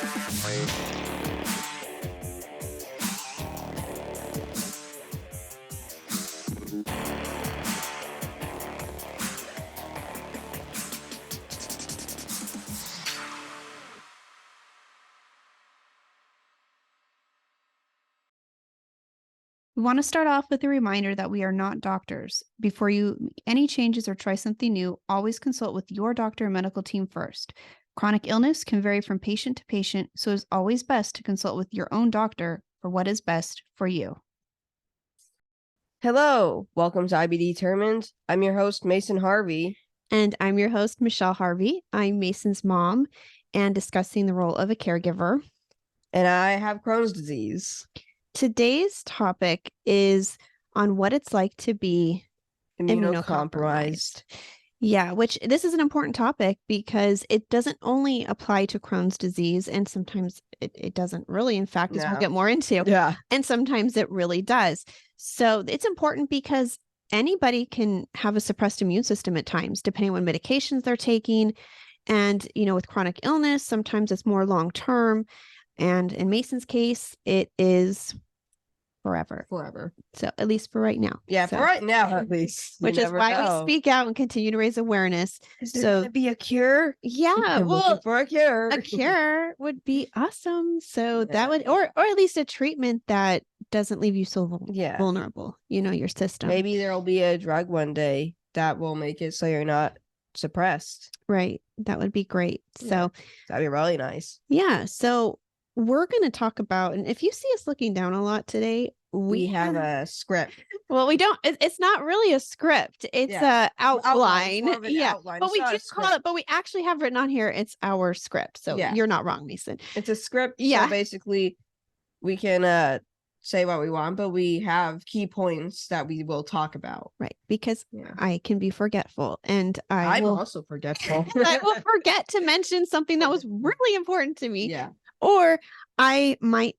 We want to start off with a reminder that we are not doctors. Before you make any changes or try something new, always consult with your doctor and medical team first. Chronic illness can vary from patient to patient, so it's always best to consult with your own doctor for what is best for you. Hello, welcome to IBDetermined. I'm your host, Mason Harvey. And I'm your host, Michelle Harvey. I'm Mason's mom and discussing the role of a caregiver. And I have Crohn's disease. Today's topic is on what it's like to be immunocompromised. Yeah, which this is an important topic because it doesn't only apply to Crohn's disease, and sometimes it doesn't really, in fact, as we'll get more into. Yeah. And sometimes it really does. So it's important because anybody can have a suppressed immune system at times, depending on what medications they're taking. And, with chronic illness, sometimes it's more long-term. And in Mason's case, it is forever. So at least for right now. Yeah, for right now, at least. Which is why we speak out and continue to raise awareness. Is there going to be a cure? Yeah, I'm looking for a cure. A cure would be awesome. So that would, or at least a treatment that doesn't leave you so vulnerable, your system. Maybe there'll be a drug one day that will make it so you're not suppressed. Right. That would be great. Yeah. So that'd be really nice. Yeah. So we're going to talk about, and if you see us looking down a lot today, we have a script. Well, we don't, it's not really a script. It's a outline. Outline. But we just call it, but we actually have written on here, it's our script. So you're not wrong, Mason. It's a script. Yeah. So basically we can say what we want, but we have key points that we will talk about. Right. Because I can be forgetful, and I'm also forgetful. I will forget to mention something that was really important to me. Yeah. Or I might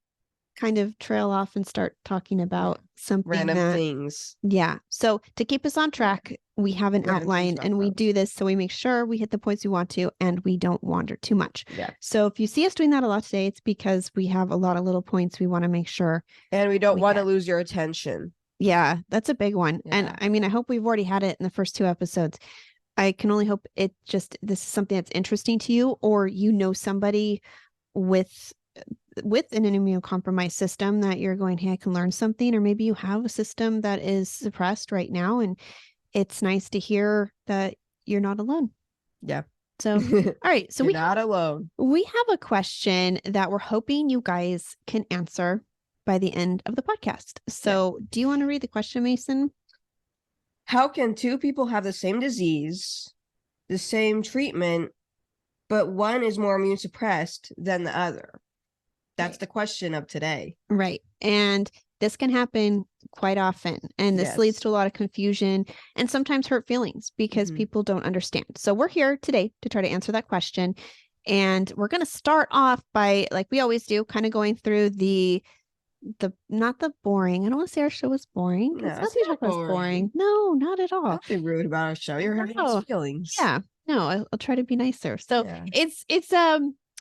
kind of trail off and start talking about something random things. Yeah. So to keep us on track, we have an outline, and we do this so we make sure we hit the points we want to, and we don't wander too much. Yeah. So if you see us doing that a lot today, it's because we have a lot of little points we want to make sure. And we don't want to lose your attention. Yeah, that's a big one. Yeah. And I mean, I hope we've already had it in the first 2 episodes. I can only hope this is something that's interesting to you, or somebody with an immunocompromised system that you're going, hey, I can learn something. Or maybe you have a system that is suppressed right now, and it's nice to hear that you're not alone. Yeah. So, all right. So we're not alone. We have a question that we're hoping you guys can answer by the end of the podcast. So do you want to read the question, Mason? How can 2 people have the same disease, the same treatment, but one is more immune suppressed than the other? That's the question of today. Right. And this can happen quite often. And this leads to a lot of confusion and sometimes hurt feelings because people don't understand. So we're here today to try to answer that question. And we're going to start off by, like we always do, kind of going through the not the boring. I don't want to say our show is boring. No, it's not boring. No, not at all. Don't be rude about our show. You're having these feelings. Yeah. No, I'll try to be nicer. So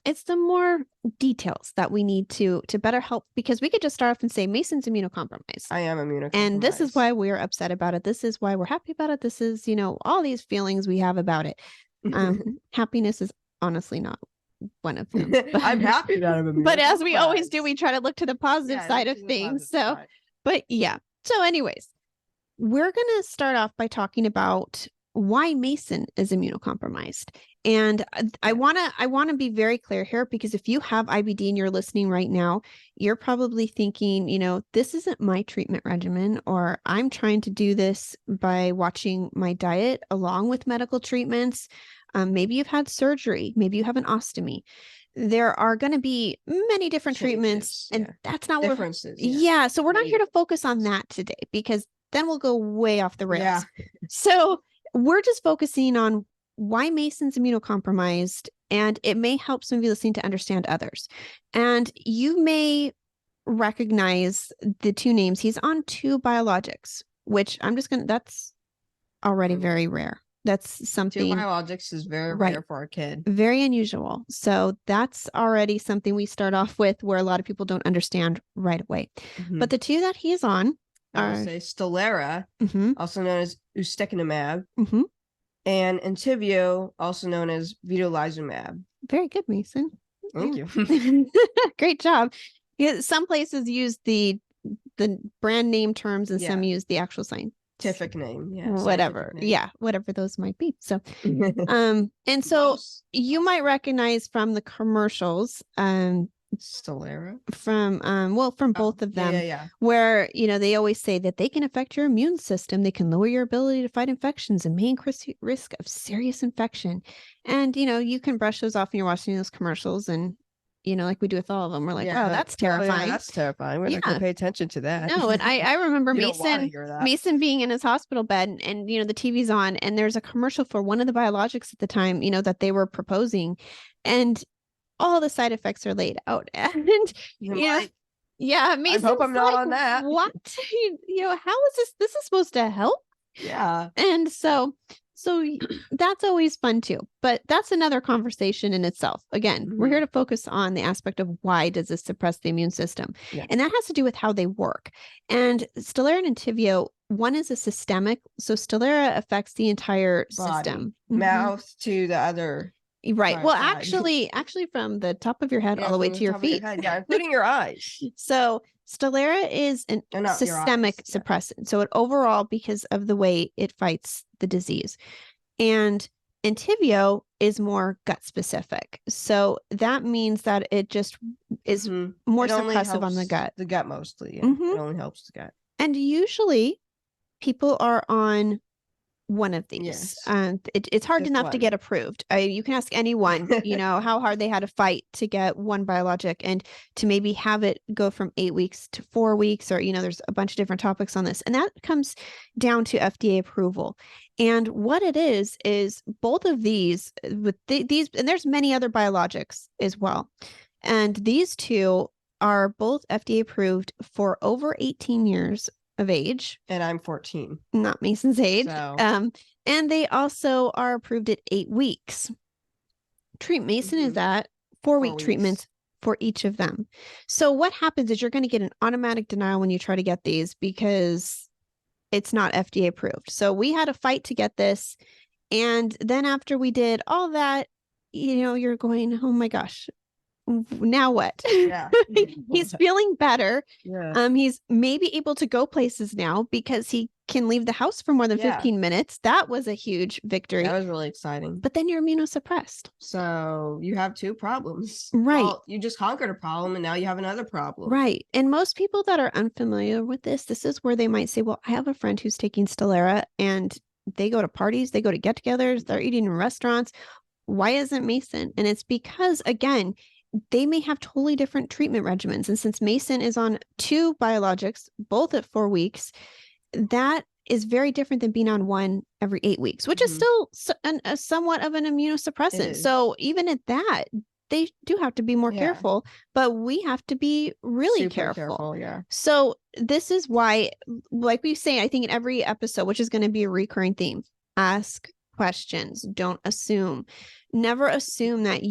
it's the more details that we need to better help, because we could just start off and say Mason's immunocompromised. I am immunocompromised. And this is why we're upset about it. This is why we're happy about it. This is, all these feelings we have about it. Happiness is honestly not one of them. I'm happy that I'm immunocompromised. But as we always do, we try to look to the positive side of things. So, but yeah. So anyways, we're going to start off by talking about why Mason is immunocompromised. And I want to be very clear here, because if you have IBD and you're listening right now, you're probably thinking, this isn't my treatment regimen, or I'm trying to do this by watching my diet along with medical treatments. Maybe you've had surgery. Maybe you have an ostomy. There are going to be many different treatments, and that's not differences. Yeah. So we're not here to focus on that today, because then we'll go way off the rails. Yeah. So we're just focusing on why Mason's immunocompromised, and it may help some of you listening to understand others. And you may recognize the 2 names. He's on 2 biologics, which that's already very rare. That's 2 something biologics is very Right. rare for a kid. very unusual. So that's already something we start off with where a lot of people don't understand right away. Mhm. But the 2 that he's on I are would say Stelara, Mhm, also known as ustekinumab, mhm. and Entyvio, also known as vedolizumab. Very good, Mason. Thank Yeah. you. Great job. Yeah, some places use the brand name terms and some Yeah. use the actual sign. Scientific name, yeah. Whatever. scientific name. Yeah, whatever those might be. So and so Close. you might recognize from the commercials Stelara. from from both of them Yeah. where they always say that they can affect your immune system, they can lower your ability to fight infections and may increase risk of serious infection. And you can brush those off when you're watching those commercials, and like we do with all of them, we're like, wow, that's terrifying. Yeah, that's terrifying. We're not gonna pay attention to that. No, and I remember You don't wanna hear that. Mason being in his hospital bed, and the TV's on, and there's a commercial for one of the biologics at the time, that they were proposing, and all the side effects are laid out. And yeah, Mason's I hope I'm not like, on that. What? How is this? This is supposed to help? Yeah. And so that's always fun too. But that's another conversation in itself. Again, we're here to focus on the aspect of why does this suppress the immune system? Yeah. And that has to do with how they work. And Stelara and Entyvio, one is a systemic. So Stelara affects the entire system. Mouth to the other. Right. Well, actually from the top of your head all the way to your feet. Yeah, including your eyes. So Stelara is a systemic suppressant. So it overall, because of the way it fights the disease. And Entyvio is more gut specific. So that means that it just is more suppressive on the gut. The gut mostly. Yeah. It only helps the gut. And usually people are on one of these. Yes. It's hard enough to get approved. You can ask anyone, how hard they had to fight to get one biologic, and to maybe have it go from 8 weeks to 4 weeks, or, there's a bunch of different topics on this. And that comes down to FDA approval. And what it is both of these with these, and there's many other biologics as well. And these 2 are both FDA approved for over 18 years of age. And I'm 14. Not Mason's age. So. And they also are approved at 8 weeks. Mason is at 4-week treatments for each of them. So what happens is you're going to get an automatic denial when you try to get these because it's not FDA approved. So we had a fight to get this. And then after we did all that, you're going, oh my gosh, now what? Yeah. He's feeling better. Yeah. He's maybe able to go places now because he can leave the house for more than 15 minutes. That was a huge victory. That was really exciting. But then you're immunosuppressed. So you have 2 problems. Right. Well, you just conquered a problem and now you have another problem. Right. And most people that are unfamiliar with this is where they might say, well, I have a friend who's taking Stelara and they go to parties, they go to get-togethers, they're eating in restaurants. Why isn't Mason? And it's because, again, they may have totally different treatment regimens. And since Mason is on 2 biologics, both at 4 weeks, that is very different than being on one every 8 weeks, which is still a somewhat of an immunosuppressant. So even at that, they do have to be more careful, but we have to be really careful. Yeah. So this is why, like we say, I think in every episode, which is going to be a recurring theme, ask questions. Don't assume. Never assume that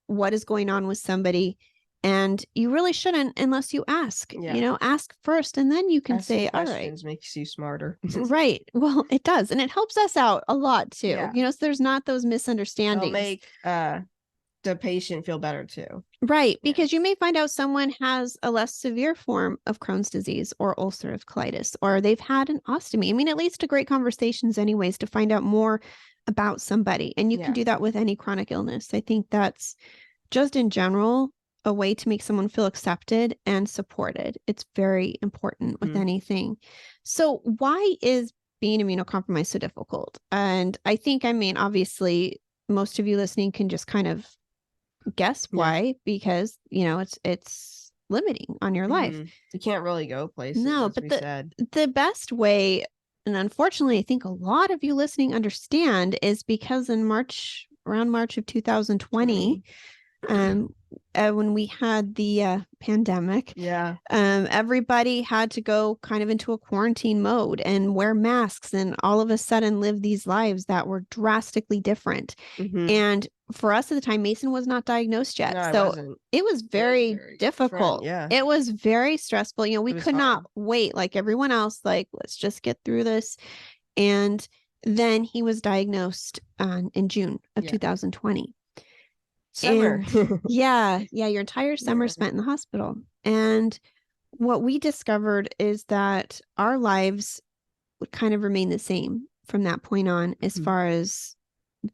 what is going on with somebody, and you really shouldn't unless you ask. Ask first, and then you can say, all right. Makes you smarter. Right. Well, it does, and it helps us out a lot too. So there's not those misunderstandings. It'll make the patient feel better too. Right, because you may find out someone has a less severe form of Crohn's disease or ulcerative colitis, or they've had an ostomy. I mean, it leads to great conversations anyways to find out more about somebody, and you can do that with any chronic illness. I think that's just in general a way to make someone feel accepted and supported. It's very important with anything. So why is being immunocompromised so difficult? And I think, obviously most of you listening can just kind of guess why, because, it's limiting on your life. You can't really go places. No, but the best way, and unfortunately, I think a lot of you listening understand, is because in around March of 2020, When we had the pandemic, Yeah. everybody had to go kind of into a quarantine mode and wear masks and all of a sudden live these lives that were drastically different. Mhm. And for us at the time, Mason was not diagnosed yet. No, it So wasn't. it was very difficult. Yeah. It was very stressful. You know, we It was could not hard. wait like everyone else, like, let's just get through this. And then he was diagnosed in June of Yeah. 2020. Summer. And yeah, your entire summer Yeah. spent in the hospital. And what we discovered is that our lives would kind of remain the same from that point on, as Mhm. far as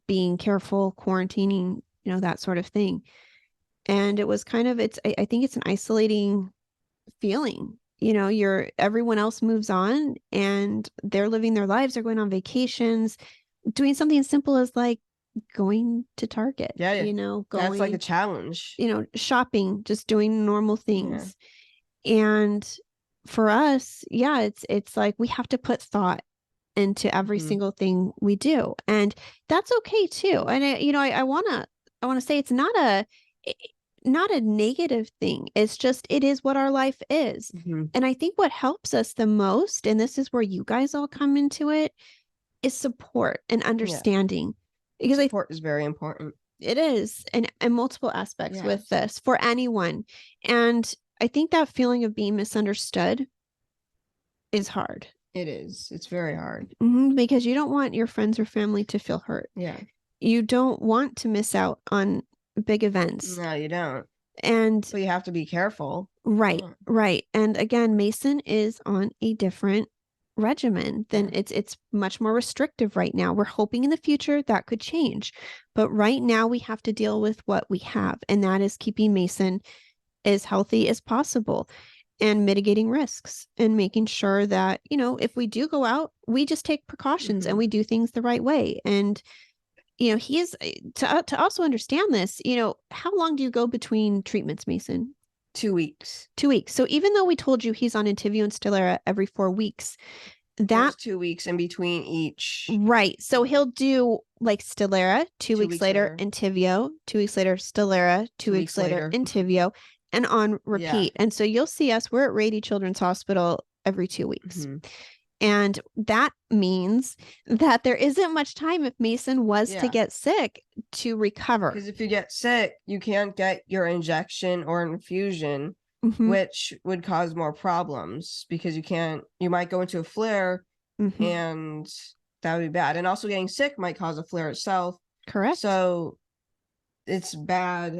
being careful, quarantining, you know, that sort of thing. And it was kind of, I think it's an isolating feeling. You know, everyone else moves on and they're living their lives, they're going on vacations, doing something as simple as like going to Target. Yeah, you know, That's like a going, challenge. you know, shopping, just doing normal things. And for us, yeah, it's like we have to put thought into every Mhm. single thing we do, and that's okay too. And I want to say it's not a negative thing. It's just, it is what our life is. Mhm. And I think what helps us the most, and this is where you guys all come into it, is support and understanding. Because Support is very important. it is, and multiple aspects with Yes. this for anyone. And I think that feeling of being misunderstood is hard. It is. It's very hard. Because you don't want your friends or family to feel hurt. Yeah. You don't want to miss out on big events. No, you don't. And So you have to be careful. right. Yeah. Right. And again, Mason is on a different regimen. Then it's much more restrictive right now. We're hoping in the future that could change, but right now we have to deal with what we have, and that is keeping Mason as healthy as possible and mitigating risks and making sure that, you know, if we do go out, we just take precautions and we do things the right way. And you know, he is to also understand this, you know, how long do you go between treatments, Mason? 2 weeks. 2 weeks. So even though we told you he's on Entyvio and Stelara every 4 weeks, There's 2 weeks in between each. right. So he'll do like Stelara, 2 weeks later, Entyvio, 2 weeks later, Stelara, 2 weeks later, Entyvio, and on repeat. And so you'll see us, we're at Rady Children's Hospital every 2 weeks. And that means that there isn't much time if Mason was to get sick to recover. Because if you get sick, you can't get your injection or infusion, which would cause more problems, because you might go into a flare and that would be bad. And also getting sick might cause a flare itself. Correct. So it's bad.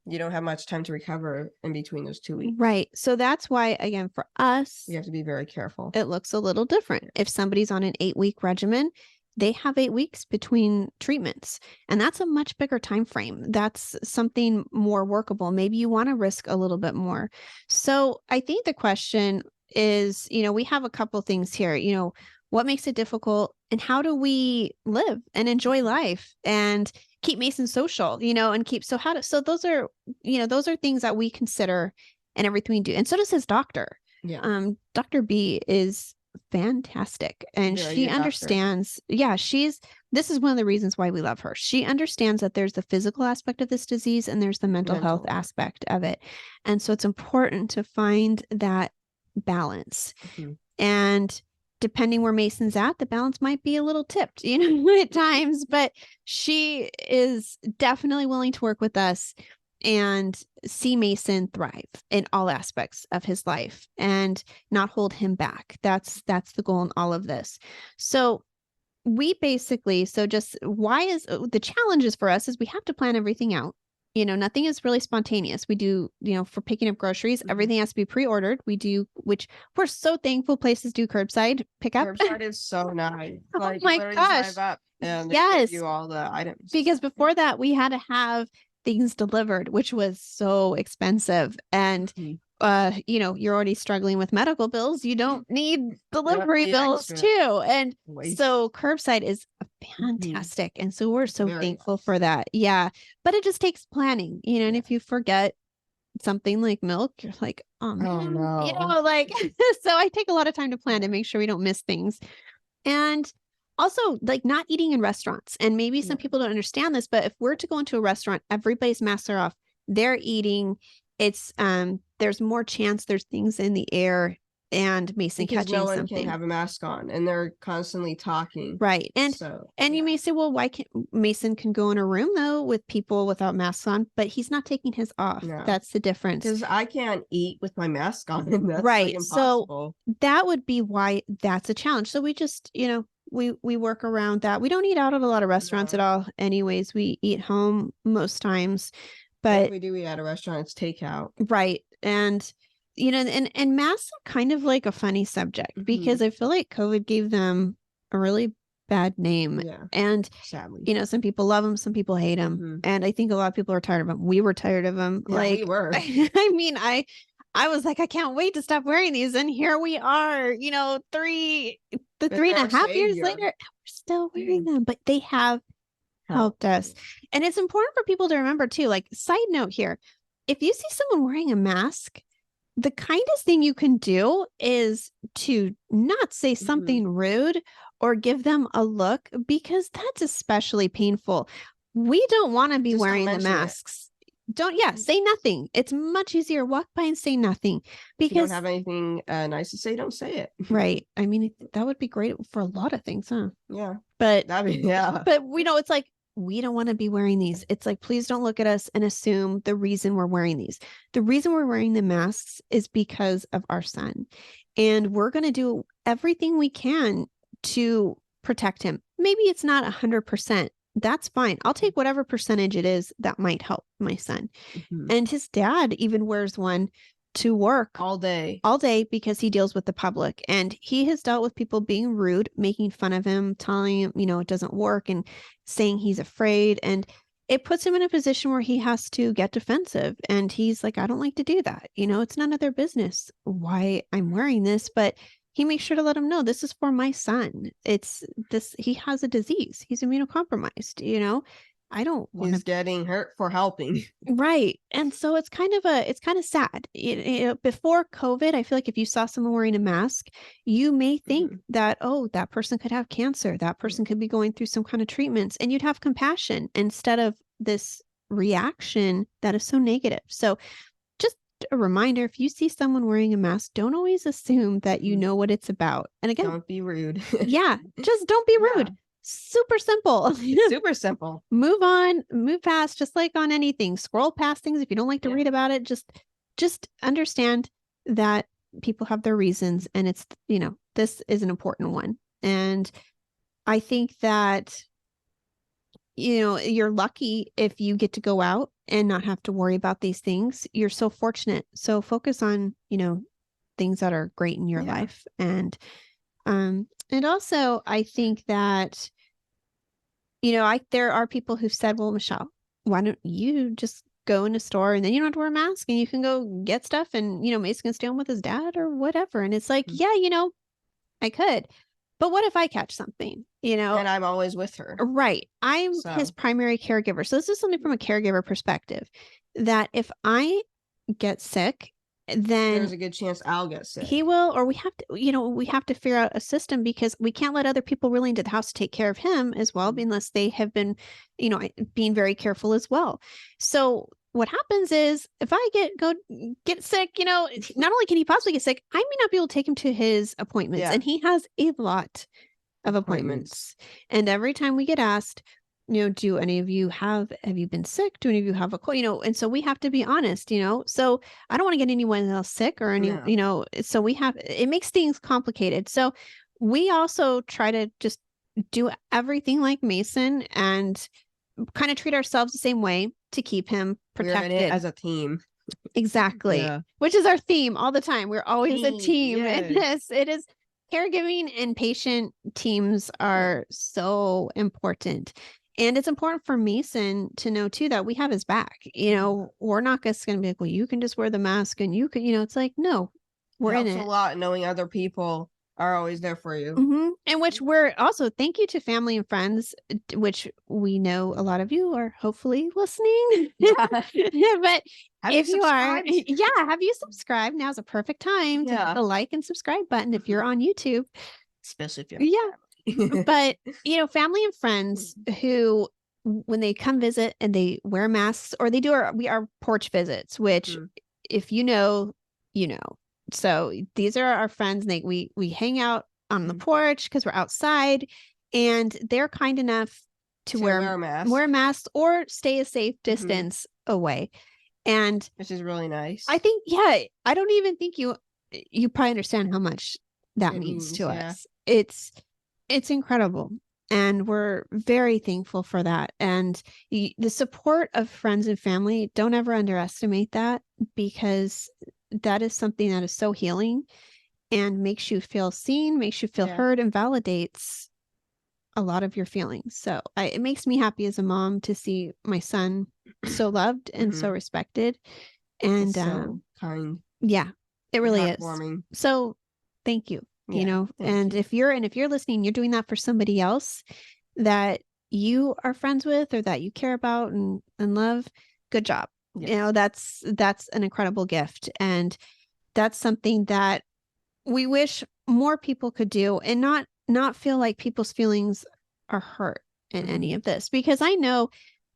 You don't have much time to recover in between those 2 weeks. Right. So that's why, again, for us, you have to be very careful. It looks a little different. If somebody's on an 8-week regimen, they have 8 weeks between treatments, and that's a much bigger time frame. That's something more workable. Maybe you want to risk a little bit more. So I think the question is, you know, we have a couple things here. You know, what makes it difficult, and how do we live and enjoy life and keep Mason social, you know, and so those are, you know, those are things that we consider in everything we do. And so does his doctor. Yeah. Dr. B is fantastic, and she understands. Yeah, this is one of the reasons why we love her. She understands that there's the physical aspect of this disease and there's the mental health aspect of it. And so it's important to find that balance. And depending where Mason's at, the balance might be a little tipped, you know, at times, but she is definitely willing to work with us and see Mason thrive in all aspects of his life and not hold him back. That's the goal in all of this. So we basically, just why is the challenges for us is we have to plan everything out. You know, nothing is really spontaneous. We do, you know, for picking up groceries, everything has to be pre-ordered. We do, which we're so thankful places do curbside pickup. Curbside is so nice. Oh my gosh. Drive up and yes. give you all the items. Because before that, we had to have things delivered, which was so expensive. And, you know, you're already struggling with medical bills. You don't need delivery bills too. And so curbside is fantastic. And so we're so thankful for that. Yeah. But it just takes planning, you know, and if you forget something like milk, you're like, oh man, no. you know, like, so I take a lot of time to plan to make sure we don't miss things. And also, like, not eating in restaurants. And maybe some people don't understand this, but if we're to go into a restaurant, everybody's masks are off. they're eating. It's there's more chance there's things in the air and Mason because catching no one something. can have a mask on and they're constantly talking. Right. And you may say, well, why can't Mason can go in a room though with people without masks on, but he's not taking his off. No. That's the difference. Because I can't eat with my mask on. And that's right. like impossible. So that would be why that's a challenge. So we just, we work around that. We don't eat out at a lot of restaurants at all. Anyways, we eat home most times, but if we do eat at a restaurant, it's takeout. Right. And and masks are kind of like a funny subject because I feel like COVID gave them a really bad name. Yeah. And sadly, some people love them, some people hate them. And I think a lot of people are tired of them. We were tired of them. Yeah, like we were. I mean, I was like, I can't wait to stop wearing these. And here we are, 3.5 years later, we're still wearing them, but they have helped us. And it's important for people to remember too, like side note here, if you see someone wearing a mask, the kindest thing you can do is to not say something rude or give them a look, because that's especially painful. We don't want to be just wearing the masks. Say nothing. It's much easier. Walk by and say nothing, because if you don't have anything nice to say, don't say it. Right. I mean, that would be great for a lot of things, huh? Yeah. But but it's like, we don't want to be wearing these. It's like, please don't look at us and assume the reason we're wearing these. The reason we're wearing the masks is because of our son. And we're going to do everything we can to protect him. Maybe it's not 100%. That's fine. I'll take whatever percentage it is that might help my son. And his dad even wears one to work all day because he deals with the public, and he has dealt with people being rude, making fun of him, telling him, it doesn't work, and saying he's afraid. And it puts him in a position where he has to get defensive. And he's like, I don't like to do that. It's none of their business why I'm wearing this, but he makes sure to let him know, this is for my son. He has a disease. He's immunocompromised. I don't want He's getting hurt for helping. Right. And so it's kind of sad. Before COVID, I feel like if you saw someone wearing a mask, you may think that, oh, that person could have cancer. That person could be going through some kind of treatments, and you'd have compassion instead of this reaction that is so negative. So just a reminder, if you see someone wearing a mask, don't always assume that you know what it's about. And again, don't be rude. Yeah, just don't be rude. Yeah. Super simple. Super simple. Move on, move past, just like on anything. Scroll past things if you don't like to read about it. Just understand that people have their reasons, and it's, this is an important one. And I think that, you're lucky if you get to go out and not have to worry about these things. You're so fortunate. So focus on, things that are great in your life. And also, I think that, there are people who've said, well, Michelle, why don't you just go in a store and then you don't have to wear a mask and you can go get stuff, and, Mason can stay home with his dad or whatever. And it's like, yeah, I could, but what if I catch something, And I'm always with her. Right. I'm his primary caregiver. So this is something from a caregiver perspective, that if I get sick, then there's a good chance I'll get sick. He will, or we have to, we have to figure out a system, because we can't let other people really into the house to take care of him as well, unless they have been, being very careful as well. So what happens is, if I get sick, not only can he possibly get sick, I may not be able to take him to his appointments. And he has a lot of appointments. And every time we get asked, do any of you have you been sick? Do any of you have a cold? And so we have to be honest, so I don't want to get anyone else sick or any, so it makes things complicated. So we also try to just do everything like Mason and kind of treat ourselves the same way to keep him protected. We're in it as a team. Exactly. Yeah. Which is our theme all the time. We're always a team. Yes. It is. Caregiving and patient teams are so important. And it's important for Mason to know too that we have his back. We're not just going to be like, well, you can just wear the mask and you can, it's like, no, we're in it. A lot knowing other people are always there for you. And which we're also, thank you to family and friends, which we know a lot of you are hopefully listening. But if you are, have you subscribed? Now's a perfect time to hit the like and subscribe button if you're on YouTube. Especially if you're But family and friends who when they come visit and they wear masks, or they do our porch visits, which if you know, you know. So these are our friends. We hang out on the porch because we're outside, and they're kind enough to wear masks or stay a safe distance away. And which is really nice. I think, I don't even think you probably understand how much that means to us. It's incredible. And we're very thankful for that. And the support of friends and family, don't ever underestimate that, because that is something that is so healing and makes you feel seen, makes you feel heard, and validates a lot of your feelings. So it makes me happy as a mom to see my son so loved and so respected. And so kind. Yeah, it really is. So thank you. You know, and if you're listening, you're doing that for somebody else that you are friends with or that you care about and love, good job. You know, that's an incredible gift. And that's something that we wish more people could do, and not feel like people's feelings are hurt in any of this. Because I know,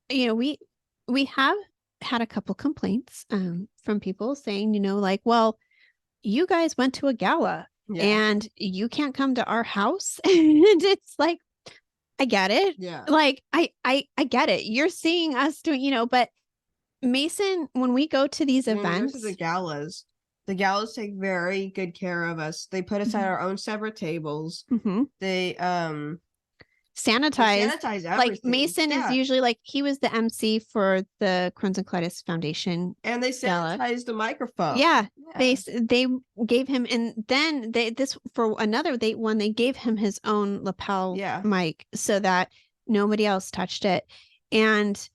you know, we have had a couple complaints from people saying, you know, like, well, you guys went to a gala and you can't come to our house. And it's like, I get it. Yeah. Like, I get it. You're seeing us doing, you know, but Mason, when we go to these events, we go to the galas take very good care of us. They put us at our own separate tables. They sanitize everything. Like Mason is usually, like, he was the MC for the Crohn's and Colitis Foundation, and they sanitized the microphone. They gave him, and then they gave him his own lapel mic so that nobody else touched it. And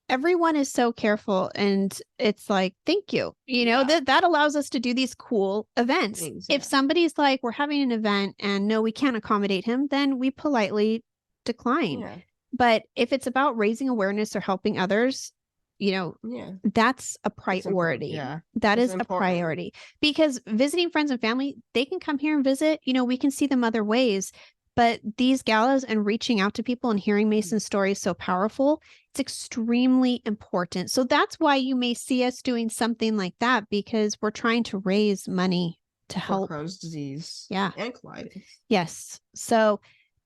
everyone is so careful, and it's like, thank you. You know, that allows us to do these cool events. If somebody's like, we're having an event and no, we can't accommodate him, then we politely decline. But if it's about raising awareness or helping others, you know, that's a priority. That is a priority, because visiting friends and family, they can come here and visit, you know, we can see them other ways. But these galas and reaching out to people and hearing Mason's story is so powerful. It's extremely important. So that's why you may see us doing something like that, because we're trying to raise money to help Crohn's disease. And colitis. Yes. So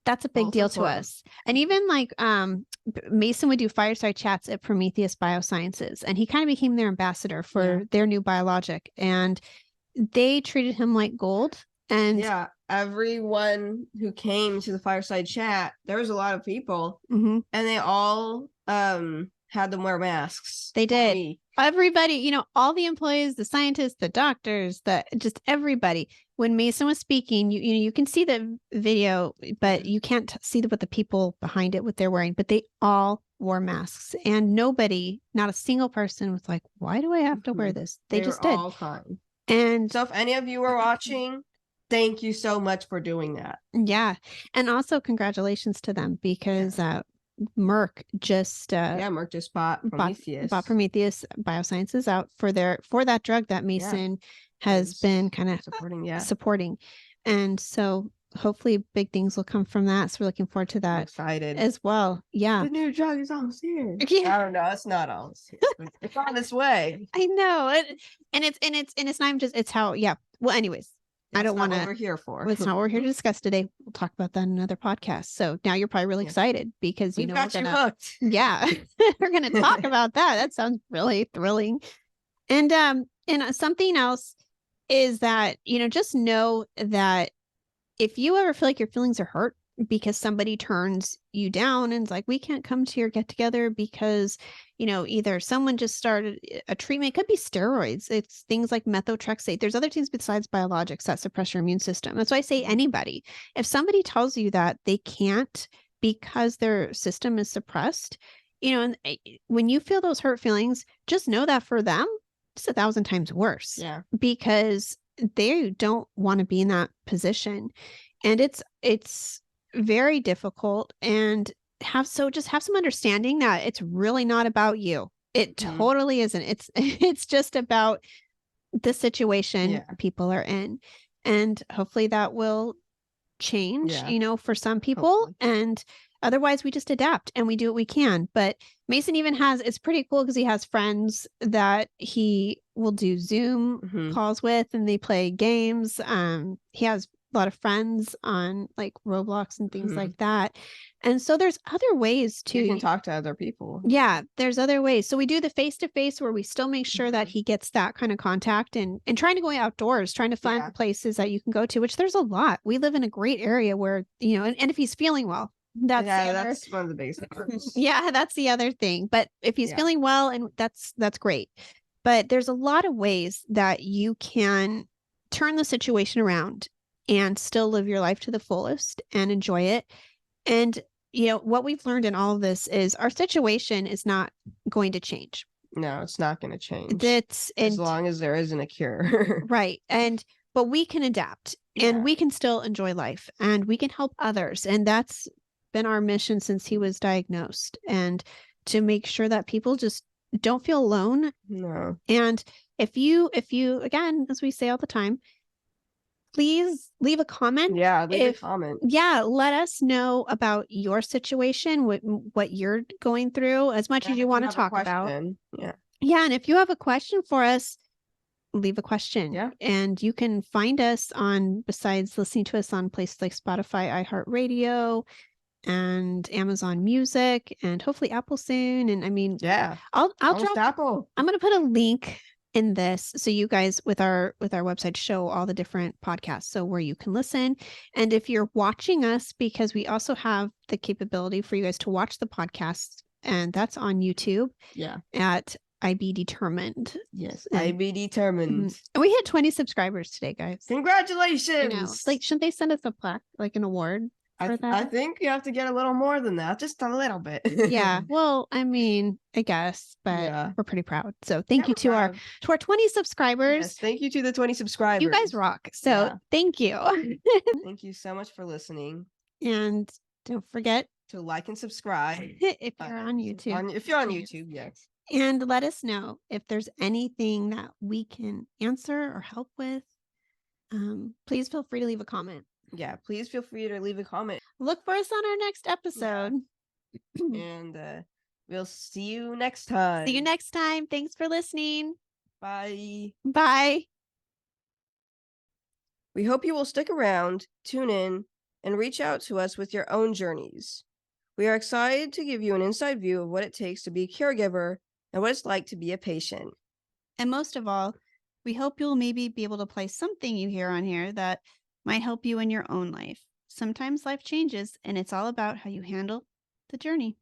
that's a big deal to us. And even like Mason would do fireside chats at Prometheus Biosciences, and he kind of became their ambassador for their new biologic, and they treated him like gold. And everyone who came to the fireside chat, there was a lot of people, and they all had them wear masks. They did. Everybody, you know, all the employees, the scientists, the doctors, just everybody. When Mason was speaking, you can see the video, but you can't see what the people behind it, what they're wearing. But they all wore masks, and nobody, not a single person, was like, "Why do I have to wear this?" They just did. All kind. And so, if any of you are watching, thank you so much for doing that. Yeah. And also congratulations to them, because Merck just bought Prometheus Biosciences out for that drug that Mason has been kind of supporting. And so hopefully big things will come from that. So we're looking forward to that. I'm excited as well. Yeah. The new drug is almost here. I don't know. It's not almost here, but it's on its way. I know. And it's not just, it's how, well, anyways. I don't want to. What we're here for. It's not what we're here to discuss today. We'll talk about that in another podcast. So now you're probably really excited, because we're hooked. We're gonna talk about that. That sounds really thrilling. And something else is that, you know, just know that if you ever feel like your feelings are hurt because somebody turns you down and is like, we can't come to your get together because, you know, either someone just started a treatment, it could be steroids, it's things like methotrexate. There's other things besides biologics that suppress your immune system. That's why I say anybody, if somebody tells you that they can't because their system is suppressed, you know, and when you feel those hurt feelings, just know that for them, it's 1,000 times worse. Because they don't want to be in that position. And it's very difficult, and just have some understanding that it's really not about you. It totally isn't. It's just about the situation people are in, and hopefully that will change, you know, for some people. Hopefully. And otherwise we just adapt and we do what we can. But Mason even it's pretty cool because he has friends that he will do Zoom calls with, and they play games. He has a lot of friends on like Roblox and things like that. And so there's other ways you can talk to other people. Yeah, there's other ways. So we do the face-to-face where we still make sure that he gets that kind of contact, and trying to go outdoors, trying to find places that you can go to, which there's a lot. We live in a great area where, and if he's feeling well, that's one of the basic parts. Yeah, that's the other thing. But if he's feeling well, and that's great. But there's a lot of ways that you can turn the situation around and still live your life to the fullest and enjoy it. And, what we've learned in all of this is our situation is not going to change. No, it's not going to change. As long as there isn't a cure. Right. But we can adapt and we can still enjoy life and we can help others. And that's been our mission since he was diagnosed, and to make sure that people just don't feel alone. No. And if you, again, as we say all the time, please leave a comment. Yeah, leave a comment. Yeah, let us know about your situation, what you're going through, as much as you want to talk about. Yeah, and if you have a question for us, leave a question. Yeah. And you can find us besides listening to us on places like Spotify, iHeartRadio, and Amazon Music, and hopefully Apple soon. And I mean, I'll drop Apple. I'm going to put a link in this so you guys with our website show all the different podcasts, so where you can listen. And if you're watching us, because we also have the capability for you guys to watch the podcast, and that's on YouTube at IBDetermined. Yes, IBDetermined. And we hit 20 subscribers today, guys. Congratulations. Like, shouldn't they send us a plaque, like an award for that? I think you have to get a little more than that, just a little bit. Yeah, well, I mean, I guess, but we're pretty proud. So thank you to our 20 subscribers. Yes, thank you to the 20 subscribers. You guys rock. So thank you. Thank you so much for listening. And don't forget to like and subscribe if you're on YouTube. If you're on YouTube, yes. And let us know if there's anything that we can answer or help with. Please feel free to leave a comment. Yeah, please feel free to leave a comment. Look for us on our next episode. And we'll see you next time. See you next time. Thanks for listening. Bye. Bye. We hope you will stick around, tune in, and reach out to us with your own journeys. We are excited to give you an inside view of what it takes to be a caregiver and what it's like to be a patient. And most of all, we hope you'll maybe be able to apply something you hear on here that might help you in your own life. Sometimes life changes, and it's all about how you handle the journey.